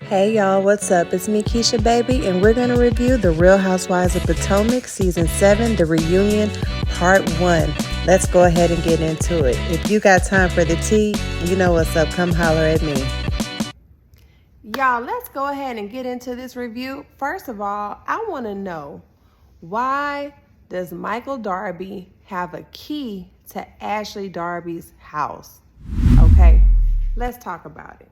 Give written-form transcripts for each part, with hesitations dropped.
Hey y'all, what's up? It's me, Keisha Baby, and we're going to review The Real Housewives of Potomac Season 7, The Reunion, Part 1. Let's go ahead and get into it. If you got time for the tea, you know what's up. Come holler at me. Y'all, let's go ahead and get into this review. First of all, I want to know, why does Michael Darby have a key to Ashley Darby's house? Okay, let's talk about it.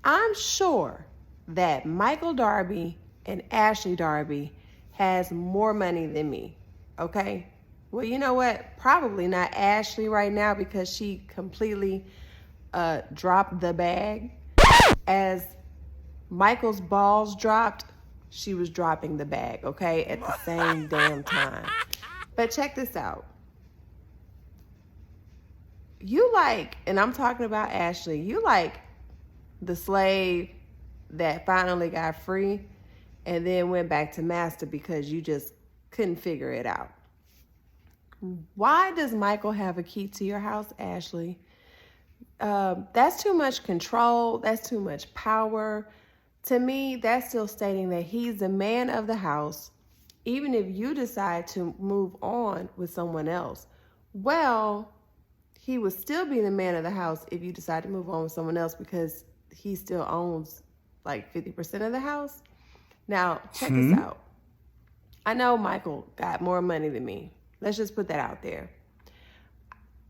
I'm sure that Michael Darby and Ashley Darby has more money than me, okay? Well, you know what? Probably not Ashley right now because she completely dropped the bag. As Michael's balls dropped, she was dropping the bag, okay? At the same damn time. But check this out. You like, and I'm talking about Ashley, you like the slave that finally got free and then went back to master because you just couldn't figure it out. Why does Michael have a key to your house, Ashley? That's too much control. That's too much power. To me, that's still stating that he's the man of the house, even if you decide to move on with someone else. Well, he would still be the man of the house if you decide to move on with someone else because he still owns like 50% of the house. Now, check this out. I know Michael got more money than me. Let's just put that out there.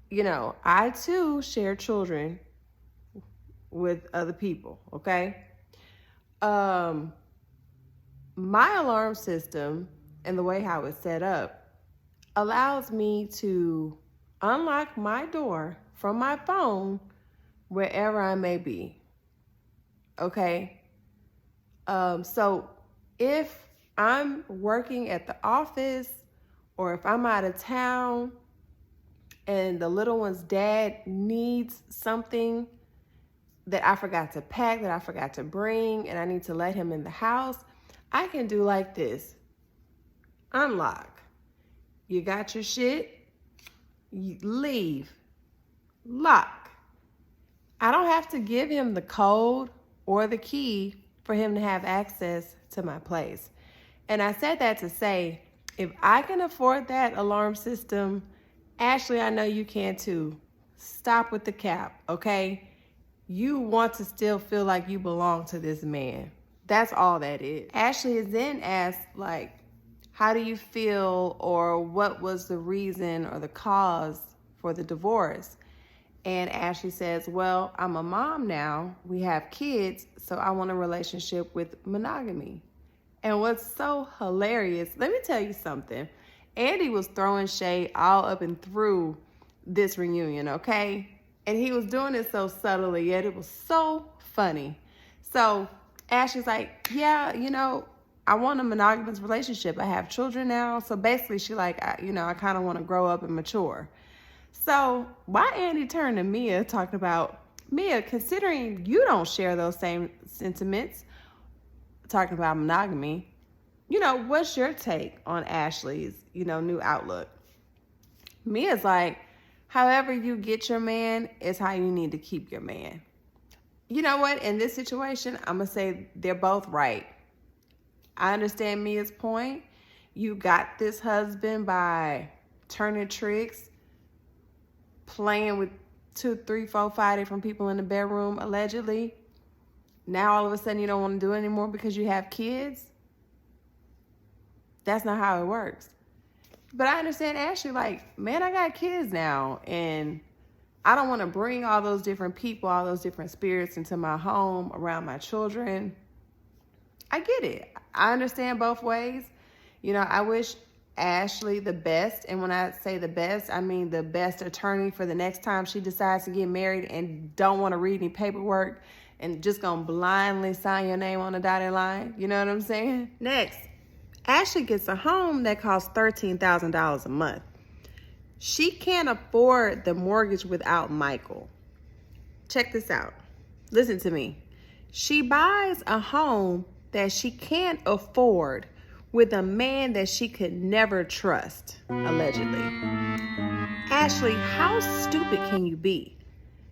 You know, I too share children with other people, okay? My alarm system and the way how it's set up allows me to unlock my door from my phone wherever I may be. Okay. So if I'm working at the office or if I'm out of town and the little one's dad needs something that I forgot to pack, that I forgot to bring, and I need to let him in the house, I can do like this. Unlock. You got your shit, you leave. Lock. I don't have to give him the code or the key for him to have access to my place. And I said that to say, if I can afford that alarm system, Ashley, I know you can too. Stop with the cap, okay? You want to still feel like you belong to this man. That's all that is. Ashley is then asked, like, how do you feel, or what was the reason or the cause for the divorce? And Ashley says, well, I'm a mom now. We have kids, so I want a relationship with monogamy. And what's so hilarious, let me tell you something. Andy was throwing shade all up and through this reunion, okay? And he was doing it so subtly, yet it was so funny. So Ashley's like, yeah, you know, I want a monogamous relationship. I have children now. So basically she like, I kind of want to grow up and mature. So why Andy turned to Mia talking about, Mia, considering you don't share those same sentiments, talking about monogamy, you know, what's your take on Ashley's, new outlook? Mia's like, however you get your man is how you need to keep your man. You know what? In this situation, I'm going to say they're both right. I understand Mia's point. You got this husband by turning tricks, playing with 2, 3, 4, 5 different people in the bedroom, allegedly. Now all of a sudden you don't want to do it anymore because you have kids. That's not how it works. But I understand Ashley, like, man, I got kids now, and I don't want to bring all those different people, all those different spirits into my home around my children. I get it. I understand both ways. I wish Ashley the best. And when I say the best, I mean the best attorney for the next time she decides to get married and don't want to read any paperwork and just gonna blindly sign your name on the dotted line. You know what I'm saying? Next, Ashley gets a home that costs $13,000 a month. She can't afford the mortgage without Michael. Check this out. Listen to me. She buys a home that she can't afford with a man that she could never trust, allegedly. Ashley, how stupid can you be?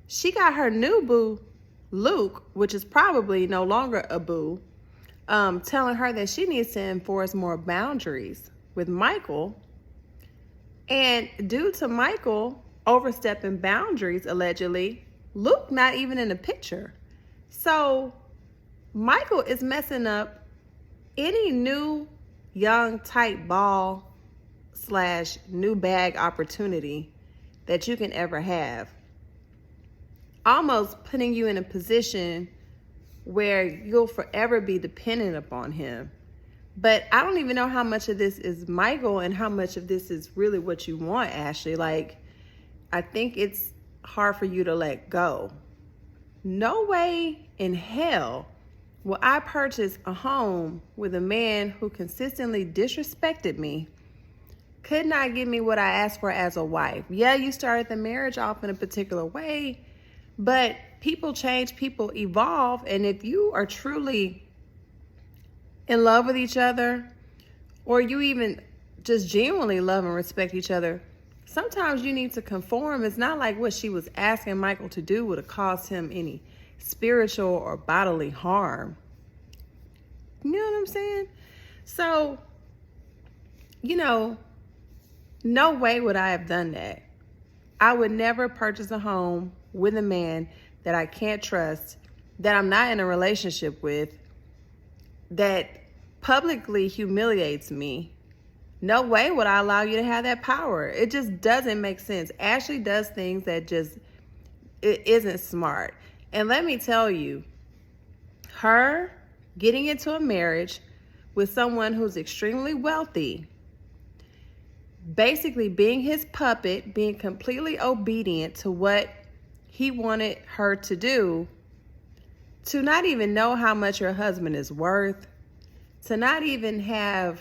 She got her new boo Luke, which is probably no longer a boo, telling her that she needs to enforce more boundaries with Michael. And due to Michael overstepping boundaries, allegedly, Luke not even in the picture. So Michael is messing up any new young tight ball / new bag opportunity that you can ever have. Almost putting you in a position where you'll forever be dependent upon him. But I don't even know how much of this is Michael and how much of this is really what you want, Ashley. Like, I think it's hard for you to let go. No way in hell will I purchase a home with a man who consistently disrespected me, could not give me what I asked for as a wife. Yeah, you started the marriage off in a particular way, but people change, people evolve. And if you are truly in love with each other, or you even just genuinely love and respect each other, sometimes you need to conform. It's not like what she was asking Michael to do would have caused him any spiritual or bodily harm. You know what I'm saying? So, no way would I have done that. I would never purchase a home with a man that I can't trust, that I'm not in a relationship with, that publicly humiliates me. No way would I allow you to have that power. It just doesn't make sense. Ashley does things that just, it isn't smart. And let me tell you, her getting into a marriage with someone who's extremely wealthy, basically being his puppet, being completely obedient to what he wanted her to do, to not even know how much her husband is worth, to not even have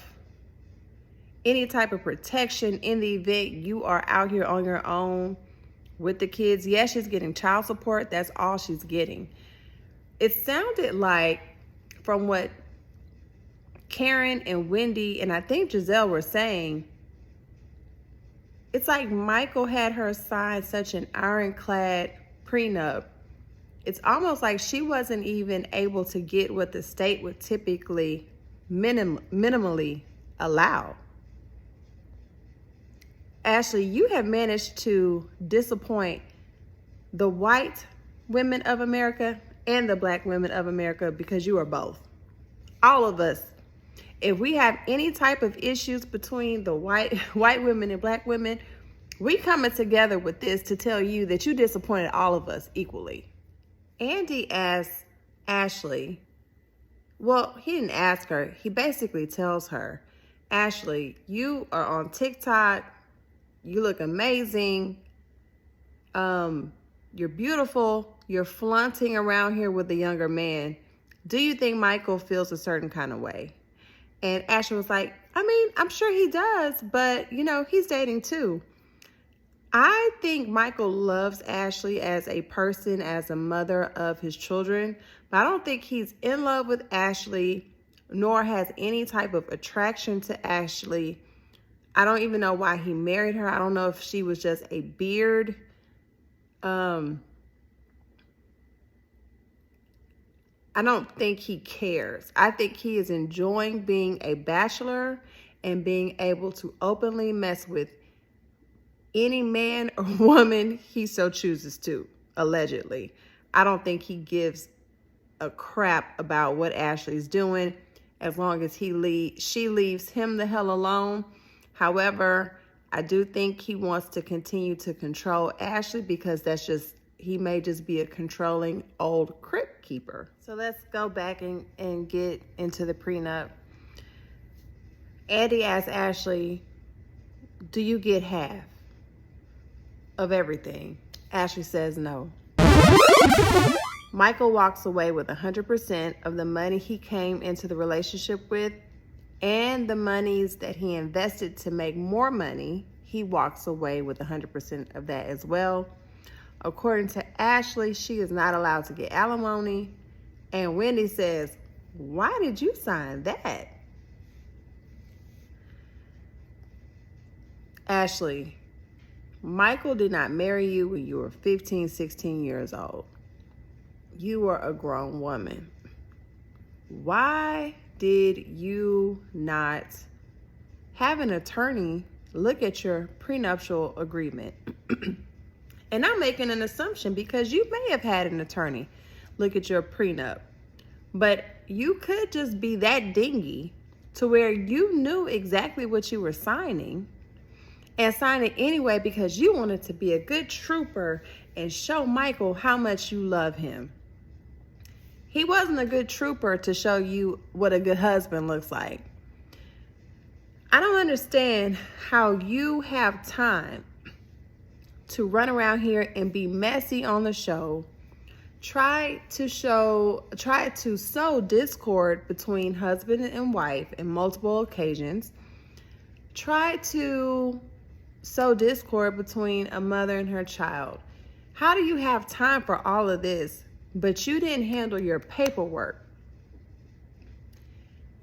any type of protection in the event you are out here on your own with the kids. Yes, she's getting child support. That's all she's getting. It sounded like, from what Karen and Wendy and I think Giselle were saying, it's like Michael had her sign such an ironclad prenup. It's almost like she wasn't even able to get what the state would typically minimally allow. Ashley, you have managed to disappoint the white women of America and the black women of America, because you are both. All of us. If we have any type of issues between the white women and black women, we coming together with this to tell you that you disappointed all of us equally. Andy asked Ashley, well, he didn't ask her. He basically tells her, Ashley, you are on TikTok. You look amazing. You're beautiful. You're flaunting around here with a younger man. Do you think Michael feels a certain kind of way? And Ashley was like, I mean, I'm sure he does, but he's dating too. I think Michael loves Ashley as a person, as a mother of his children, but I don't think he's in love with Ashley, nor has any type of attraction to Ashley. I don't even know why he married her. I don't know if she was just a beard. I don't think he cares. I think he is enjoying being a bachelor and being able to openly mess with any man or woman he so chooses to, allegedly. I don't think he gives a crap about what Ashley's doing as long as she leaves him the hell alone. However, I do think he wants to continue to control Ashley, because he may just be a controlling old crypt keeper. So let's go back and get into the prenup. Andy asked Ashley, do you get half of everything? Ashley says no. Michael walks away with 100% of the money he came into the relationship with, and the monies that he invested to make more money. He walks away with 100% of that as well. According to Ashley, she is not allowed to get alimony. And Wendy says, why did you sign that? Ashley, Michael did not marry you when you were 15, 16 years old. you were a grown woman, why did you not have an attorney look at your prenuptial agreement? And I'm making an assumption because you may have had an attorney look at your prenup, but you could just be that dingy to where you knew exactly what you were signing and sign it anyway because you wanted to be a good trooper and show Michael how much you love him. He wasn't a good trooper to show you what a good husband looks like. I don't understand how you have time to run around here and be messy on the show, try to sow discord between husband and wife in multiple occasions, try to sow discord between a mother and her child. How do you have time for all of this, but you didn't handle your paperwork?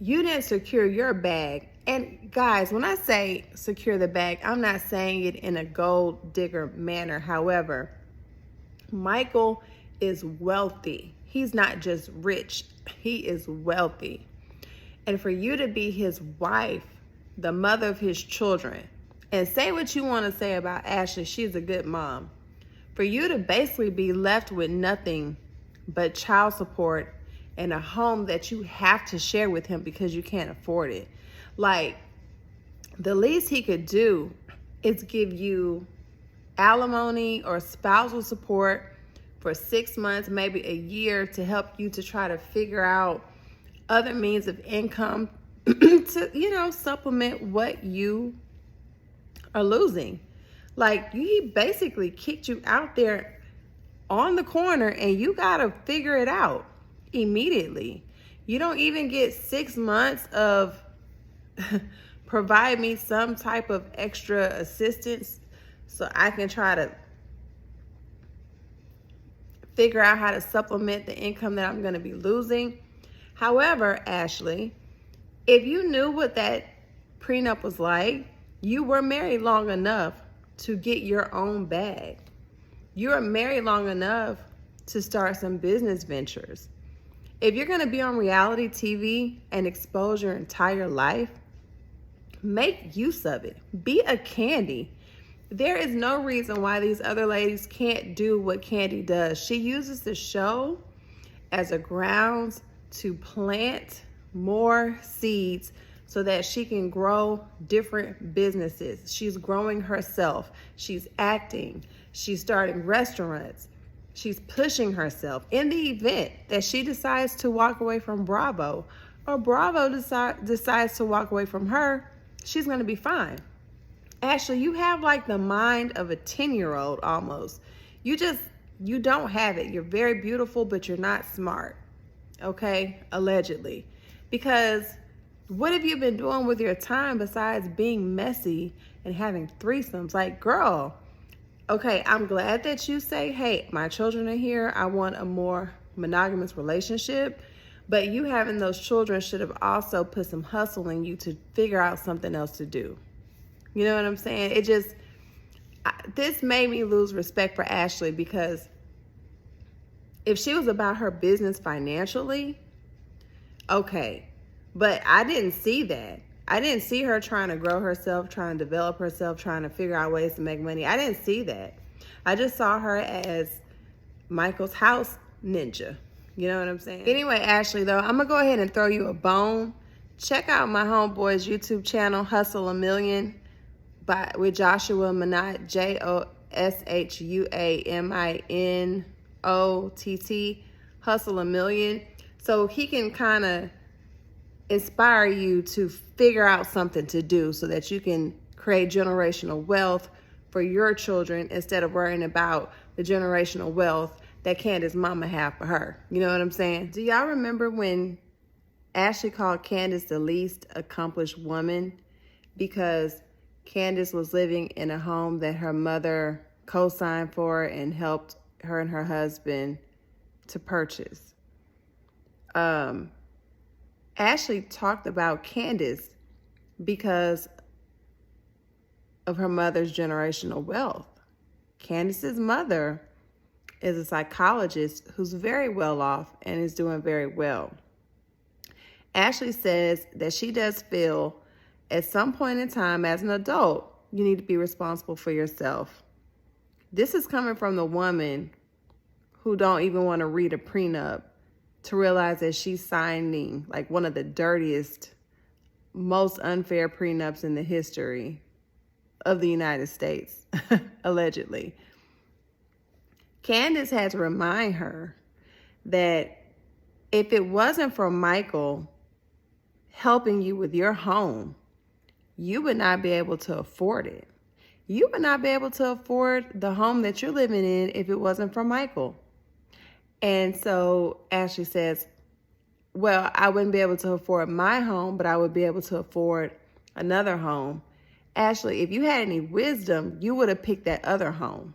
You didn't secure your bag. And guys, when I say secure the bag, I'm not saying it in a gold digger manner. However, Michael is wealthy. He's not just rich, he is wealthy. And for you to be his wife, the mother of his children, and say what you want to say about Ashley, she's a good mom. For you to basically be left with nothing but child support and a home that you have to share with him because you can't afford it. Like, the least he could do is give you alimony or spousal support for 6 months, maybe a year, to help you to try to figure out other means of income to, supplement what you are losing. Like, he basically kicked you out there on the corner and you got to figure it out immediately. You don't even get 6 months of provide me some type of extra assistance so I can try to figure out how to supplement the income that I'm going to be losing. However, Ashley, if you knew what that prenup was like, you were married long enough to get your own bag. You are married long enough to start some business ventures. If you're going to be on reality TV and expose your entire life, make use of it. Be a Candy. There is no reason why these other ladies can't do what Candy does. She uses the show as a grounds to plant more seeds so that she can grow different businesses. She's growing herself. She's acting. She's starting restaurants. She's pushing herself. In the event that she decides to walk away from Bravo, or Bravo decides to walk away from her, she's going to be fine. Ashley, you have like the mind of a 10-year-old almost. You don't have it. You're very beautiful, but you're not smart. Okay? Allegedly. Because what have you been doing with your time besides being messy and having threesomes? Like, girl, okay, I'm glad that you say, hey, my children are here. I want a more monogamous relationship. But you having those children should have also put some hustle in you to figure out something else to do. You know what I'm saying? This made me lose respect for Ashley, because if she was about her business financially, okay. But I didn't see that. I didn't see her trying to grow herself, trying to develop herself, trying to figure out ways to make money. I didn't see that. I just saw her as Michael's house ninja. You know what I'm saying? Anyway, Ashley, though, I'm going to go ahead and throw you a bone. Check out my homeboy's YouTube channel, Hustle a Million, with Joshua Minott, JOSHUAMINOTT, Hustle a Million. So he can kind of inspire you to figure out something to do so that you can create generational wealth for your children instead of worrying about the generational wealth that Candace's mama have for her. You know what I'm saying? Do y'all remember when Ashley called Candace the least accomplished woman because Candace was living in a home that her mother co-signed for and helped her and her husband to purchase? Ashley talked about Candace because of her mother's generational wealth. Candace's mother is a psychologist who's very well off and is doing very well. Ashley says that she does feel at some point in time as an adult, you need to be responsible for yourself. This is coming from the woman who don't even want to read a prenup to realize that she's signing like one of the dirtiest, most unfair prenups in the history of the United States, allegedly. Candace had to remind her that if it wasn't for Michael helping you with your home, you would not be able to afford it. You would not be able to afford the home that you're living in if it wasn't for Michael. And so Ashley says, well, I wouldn't be able to afford my home, but I would be able to afford another home. Ashley, if you had any wisdom, you would have picked that other home.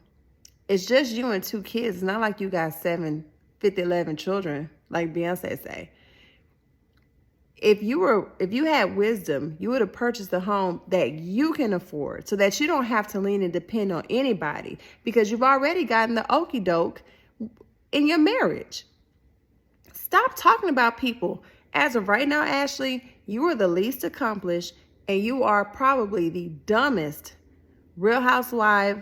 It's just you and 2 kids. It's not like you got 7, 50, 11 children, like Beyonce say. If you had wisdom, you would have purchased a home that you can afford so that you don't have to lean and depend on anybody because you've already gotten the okie doke in your marriage. Stop talking about people. As of right now, Ashley, you are the least accomplished and you are probably the dumbest Real Housewife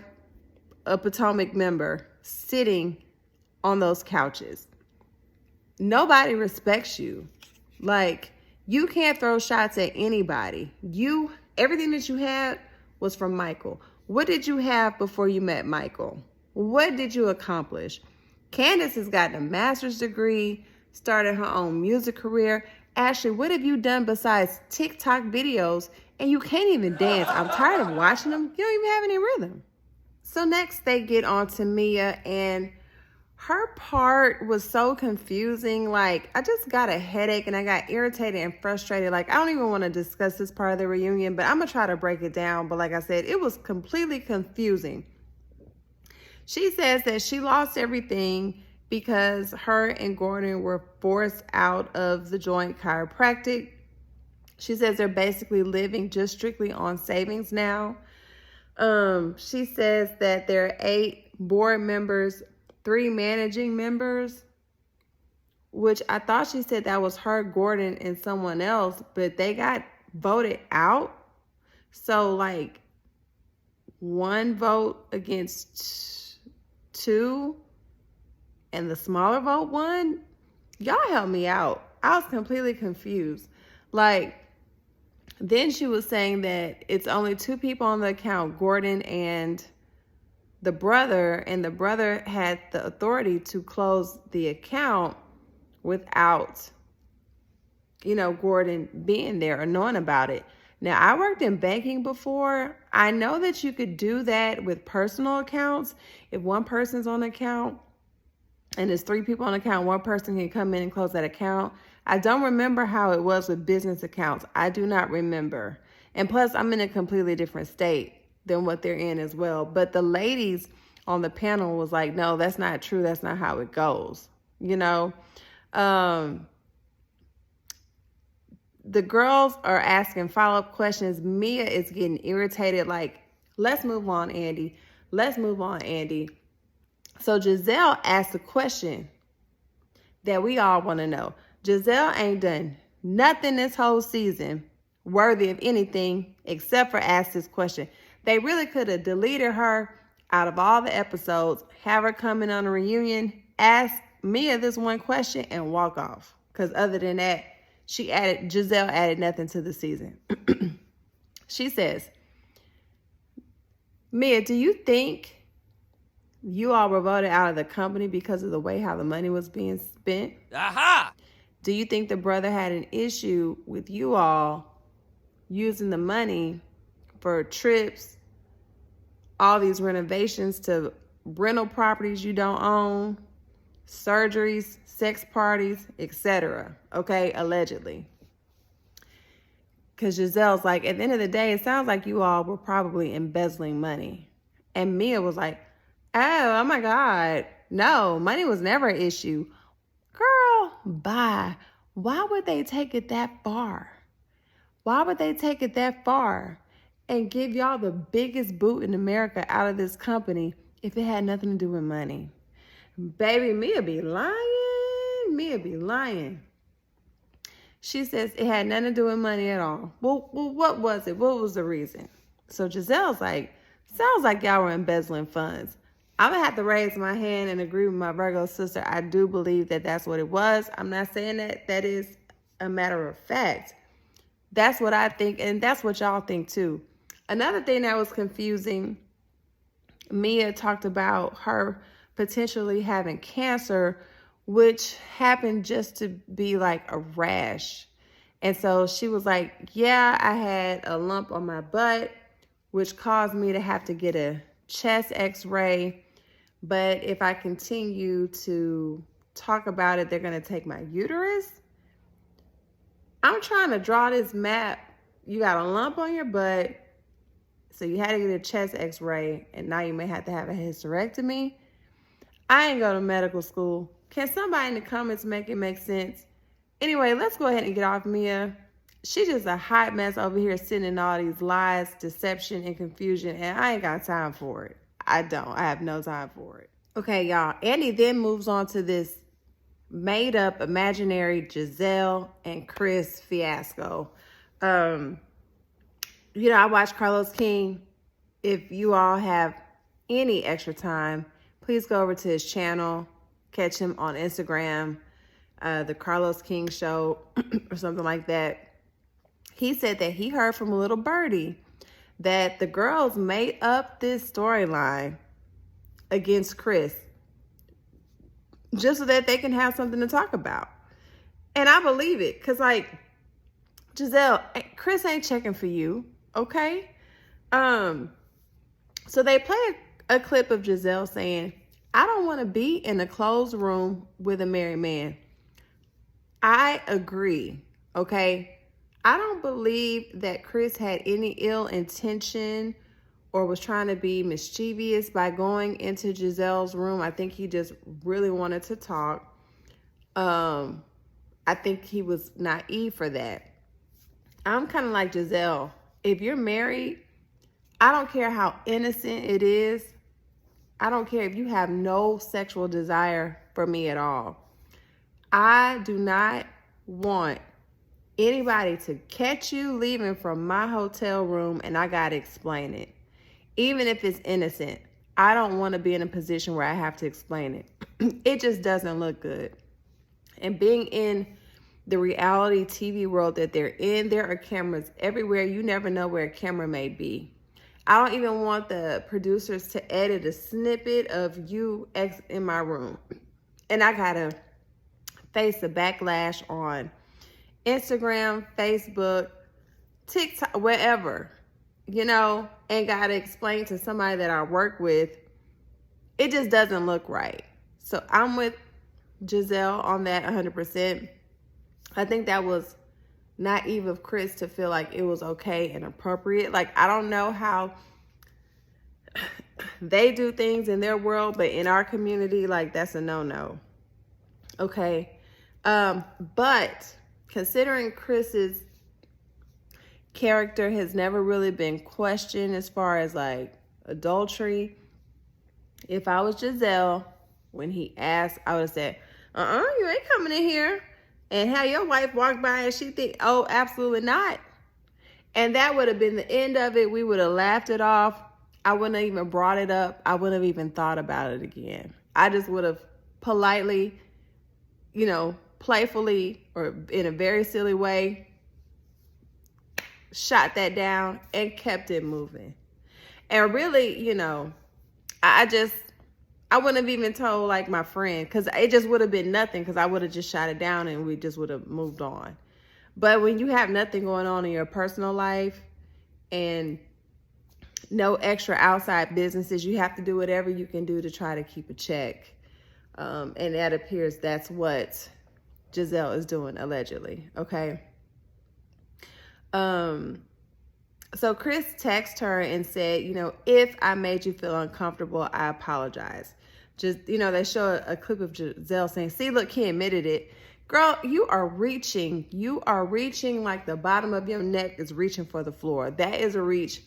of Potomac member sitting on those couches. Nobody respects you. Like, you can't throw shots at anybody. Everything that you had was from Michael. What did you have before you met Michael? What did you accomplish? Candace has gotten a master's degree, started her own music career. Ashley, what have you done besides TikTok videos? And you can't even dance. I'm tired of watching them. You don't even have any rhythm. So next they get on to Mia, and her part was so confusing. Like, I just got a headache and I got irritated and frustrated. Like, I don't even want to discuss this part of the reunion, but I'm going to try to break it down. But like I said, it was completely confusing. She says that she lost everything because her and Gordon were forced out of the joint chiropractic. She says they're basically living just strictly on savings now. She says that there are 8 board members, 3 managing members, which I thought she said that was her, Gordon, and someone else, but they got voted out. So like 1 vote against 2 and the smaller vote won. Y'all help me out. I was completely confused. Like, then she was saying that it's only 2 people on the account, Gordon and the brother had the authority to close the account without, Gordon being there or knowing about it. Now, I worked in banking before. I know that you could do that with personal accounts. If one person's on the account and there's 3 people on the account, one person can come in and close that account. I don't remember how it was with business accounts. I do not remember. And plus, I'm in a completely different state than what they're in as well. But the ladies on the panel was like, no, that's not true. That's not how it goes. The girls are asking follow-up questions. Mia is getting irritated. Like, let's move on, Andy. Let's move on, Andy. So Giselle asked a question that we all want to know. Giselle ain't done nothing this whole season worthy of anything except for ask this question. They really could have deleted her out of all the episodes, have her come in on a reunion, ask Mia this one question, and walk off. Because other than that, Giselle added nothing to the season. She says, Mia, do you think you all were voted out of the company because of the way how the money was being spent? Aha! Do you think the brother had an issue with you all using the money for trips, all these renovations to rental properties you don't own, surgeries, sex parties, etc.? Okay, allegedly. Because Giselle's like, at the end of the day, it sounds like you all were probably embezzling money. And Mia was like, oh my God, no, money was never an issue. Girl, bye. Why would they take it that far? Why would they take it that far and give y'all the biggest boot in America out of this company if it had nothing to do with money? Baby, Mia be lying. Mia be lying. She says it had nothing to do with money at all. Well, what was it? What was the reason? So Giselle's like, sounds like y'all were embezzling funds. I'm going to have to raise my hand and agree with my Virgo sister. I do believe that that's what it was. I'm not saying that that is a matter of fact. That's what I think, and that's what y'all think too. Another thing that was confusing, Mia talked about her potentially having cancer, which happened just to be like a rash. And so she was like, yeah, I had a lump on my butt, which caused me to have to get a chest x-ray. But if I continue to talk about it, they're going to take my uterus. I'm trying to draw this map. You got a lump on your butt, so you had to get a chest x-ray, and now you may have to have a hysterectomy. I ain't go to medical school. Can somebody in the comments make it make sense? Anyway, let's go ahead and get off Mia. She's just a hot mess over here sitting in all these lies, deception, and confusion, and I ain't got time for it. I don't. I have no time for it. Okay, y'all. Andy then moves on to this made-up imaginary Giselle and Chris fiasco. I watch Carlos King. If you all have any extra time, please go over to his channel, catch him on Instagram, the Carlos King Show or something like that. He said that he heard from a little birdie that the girls made up this storyline against Chris just so that they can have something to talk about. And I believe it, because like, Giselle, Chris ain't checking for you, okay? So they played a clip of Giselle saying, I don't want to be in a closed room with a married man. I agree, okay? I don't believe that Chris had any ill intention or was trying to be mischievous by going into Giselle's room. I think he just really wanted to talk. I think he was naive for that. I'm kind of like Giselle. If you're married, I don't care how innocent it is. I don't care if you have no sexual desire for me at all. I do not want anybody to catch you leaving from my hotel room and I got to explain it. Even if it's innocent, I don't want to be in a position where I have to explain it. It just doesn't look good. And being in the reality TV world that they're in, there are cameras everywhere. You never know where a camera may be. I don't even want the producers to edit a snippet of you in my room. And I got to face the backlash on Instagram, Facebook, TikTok, wherever, and got to explain to somebody that I work with, it just doesn't look right. So I'm with Giselle on that 100%. I think that was naive of Chris to feel like it was okay and appropriate. Like, I don't know how they do things in their world, but in our community, like, that's a no-no. Okay. But considering Chris's character has never really been questioned as far as like adultery, if I was Giselle, when he asked, I would have said, you ain't coming in here and have your wife walk by and she think, oh, absolutely not. And that would have been the end of it. We would have laughed it off. I wouldn't have even brought it up. I wouldn't have even thought about it again. I just would have politely, playfully or in a very silly way, shot that down and kept it moving. And really, I wouldn't have even told like my friend, because it just would have been nothing, because I would have just shot it down and we just would have moved on. But when you have nothing going on in your personal life and no extra outside businesses, you have to do whatever you can do to try to keep a check. And that appears that's what Giselle is doing, allegedly. Okay. So Chris texted her and said, if I made you feel uncomfortable, I apologize. Just, they show a clip of Giselle saying, see, look, he admitted it. Girl, you are reaching like the bottom of your neck is reaching for the floor. That is a reach.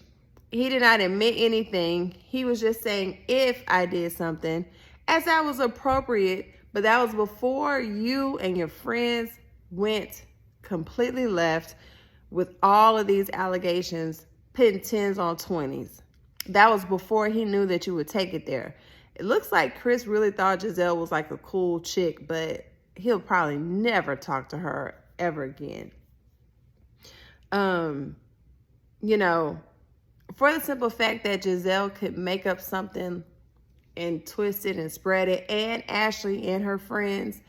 He did not admit anything. He was just saying, if I did something, as that was appropriate, but that was before you and your friends went completely left with all of these allegations, putting 10s on 20s. That was before he knew that you would take it there. It looks like Chris really thought Giselle was like a cool chick, but he'll probably never talk to her ever again. You know, for the simple fact that Giselle could make up something and twist it and spread it, and Ashley and her friends,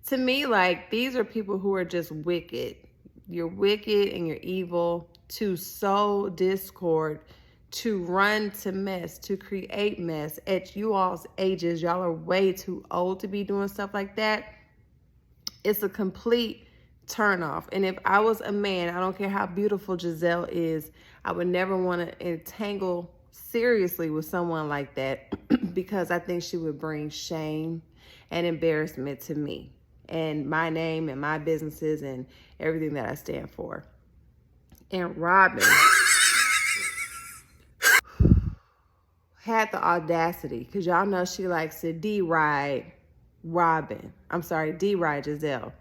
to me, like, these are people who are just wicked. You're wicked and you're evil to sow discord, to run to mess, to create mess. At you all's ages, y'all are way too old to be doing stuff like that. It's a complete turnoff. And if I was a man, I don't care how beautiful Giselle is, I would never want to entangle seriously with someone like that because I think she would bring shame and embarrassment to me and my name and my businesses and everything that I stand for. And Robin had the audacity, because y'all know she likes to deride Giselle.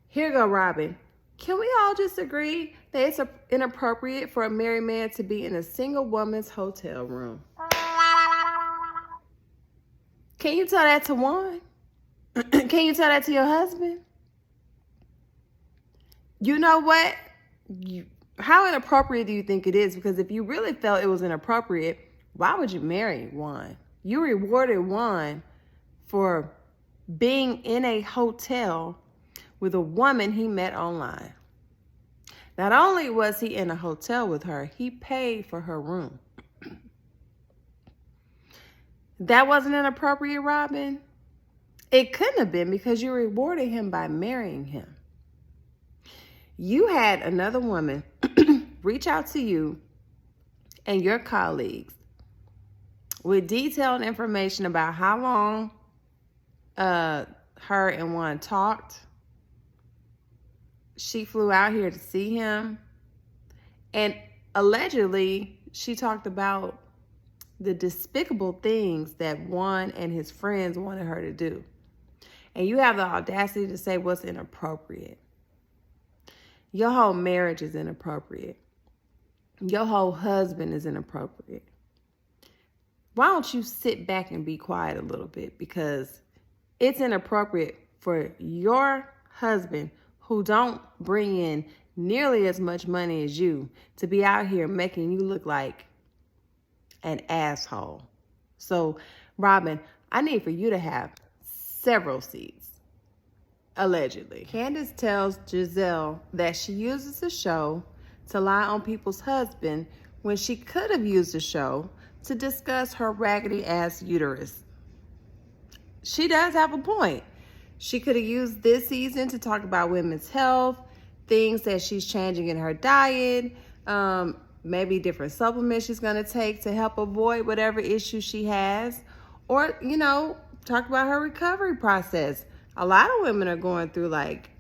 Here go Robin. Can we all just agree that it's inappropriate for a married man to be in a single woman's hotel room? Can you tell that to Juan? Can you tell that to your husband? You know what? How inappropriate do you think it is? Because if you really felt it was inappropriate, why would you marry Juan? You rewarded Juan for being in a hotel with a woman he met online. Not only was he in a hotel with her, he paid for her room. That wasn't inappropriate, Robin? It couldn't have been, because you rewarded him by marrying him. You had another woman reach out to you and your colleagues with detailed information about how long her and Juan talked. She flew out here to see him. And allegedly, she talked about the despicable things that Juan and his friends wanted her to do. And you have the audacity to say what's inappropriate. Your whole marriage is inappropriate. Your whole husband is inappropriate. Why don't you sit back and be quiet a little bit? Because it's inappropriate for your husband, who don't bring in nearly as much money as you, to be out here making you look like an asshole. So, Robin, I need for you to have several seats, allegedly. Candace tells Giselle that she uses the show to lie on people's husband when she could have used the show to discuss her raggedy ass uterus. She does have a point. She could have used this season to talk about women's health, things that she's changing in her diet, maybe different supplements she's going to take to help avoid whatever issue she has, or, you know, talk about her recovery process. A lot of women are going through like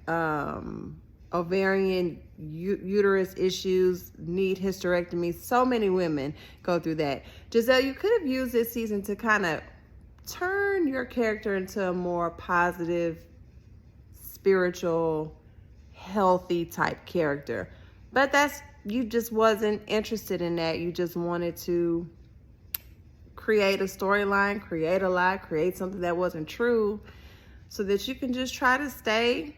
ovarian uterus issues, need hysterectomy. So many women go through that. Giselle, you could have used this season to kind of turn your character into a more positive, spiritual, healthy type character. But you just wasn't interested in that. You just wanted to create a storyline, create a lie, create something that wasn't true, so that you can just try to stay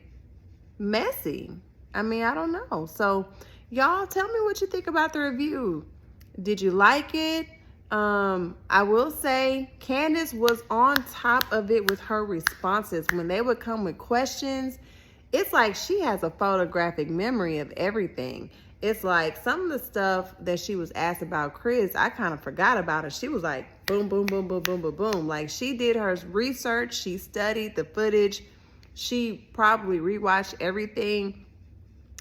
messy. I mean, I don't know. So y'all tell me what you think about the review. Did you like it? I will say Candace was on top of it with her responses. When they would come with questions, it's like she has a photographic memory of everything. It's like some of the stuff that she was asked about Chris, I kind of forgot about it. She was like, boom, boom, boom, boom, boom, boom, boom. Like, she did her research. She studied the footage. She probably rewatched everything.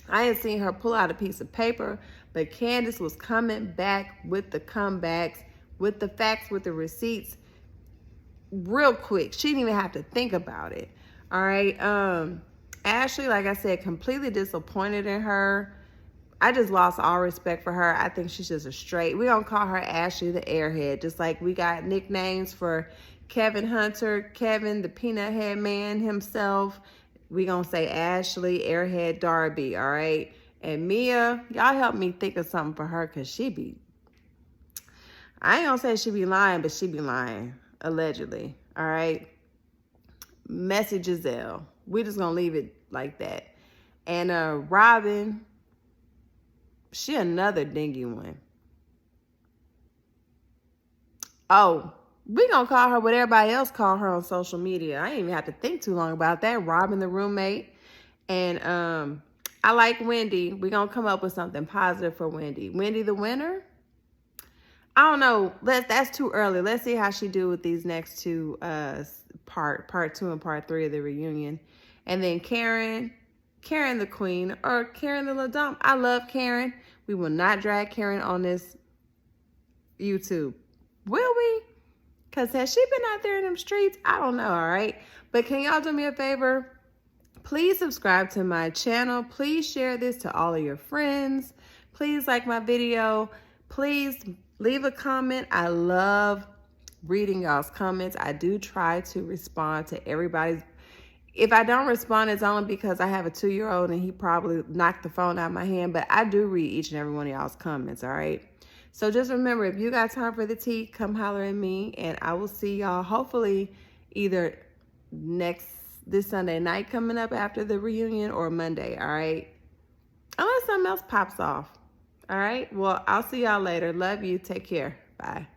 I had seen her pull out a piece of paper, but Candace was coming back with the comebacks, with the facts, with the receipts, real quick. She didn't even have to think about it. All right. Ashley, like I said, completely disappointed in her. I just lost all respect for her. I think she's just a straight. We're going to call her Ashley the Airhead. Just like we got nicknames for Kevin Hunter, Kevin, the peanut head man himself. We gonna say Ashley, Airhead Darby, all right? And Mia, y'all help me think of something for her, because I ain't gonna say she be lying, but she be lying, allegedly, all right? Messy Giselle. We're just gonna leave it like that. And Robin, she another dingy one. Oh, we gonna call her what everybody else call her on social media. I ain't even have to think too long about that. Robin the roommate. And I like Wendy. We gonna come up with something positive for Wendy. Wendy the winner? I don't know. That's too early. Let's see how she do with these next two part 2 and part 3 of the reunion. And then Karen the queen, or Karen the LaDom. I love Karen. We will not drag Karen on this YouTube. Will we? Because has she been out there in them streets? I don't know, all right? But can y'all do me a favor? Please subscribe to my channel. Please share this to all of your friends. Please like my video. Please leave a comment. I love reading y'all's comments. I do try to respond to everybody's. If I don't respond, it's only because I have a 2-year-old and he probably knocked the phone out of my hand. But I do read each and every one of y'all's comments, all right? So just remember, if you got time for the tea, come holler at me. And I will see y'all hopefully either this Sunday night coming up after the reunion, or Monday, all right? Unless something else pops off, all right? Well, I'll see y'all later. Love you. Take care. Bye.